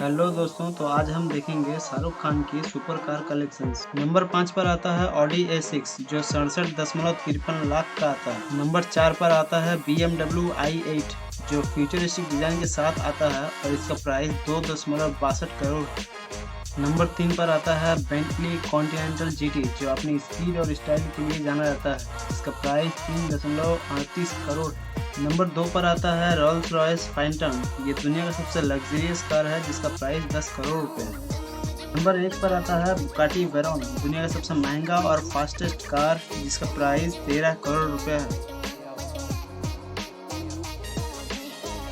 Hello दोस्तों, तो आज हम देखेंगे शाहरुख खान की सुपर कार कलेक्शंस। नंबर 5 पर आता है ऑडी A6 जो 67.53 लाख का आता है। नंबर 4 पर आता है BMW i8 जो फ्यूचरिस्टिक डिजाइन के साथ आता है और इसका प्राइस 2.62 करोड़। नंबर 3 पर आता है बेंटली कॉन्टिनेंटल GT जो अपनी स्पीड और स्टाइल के लिए जाना जाता है। इसका प्राइस 3.38 करोड़। नंबर 2 पर आता है रोल्स रॉयस फैंटम। ये दुनिया का सबसे लग्जरियस कार है जिसका प्राइस 10 करोड़ रुपए है। नंबर 1 पर आता है बुगाटी वेरॉन, दुनिया का सबसे महंगा और फास्टेस्ट कार जिसका प्राइस 13 करोड़ रुपए है।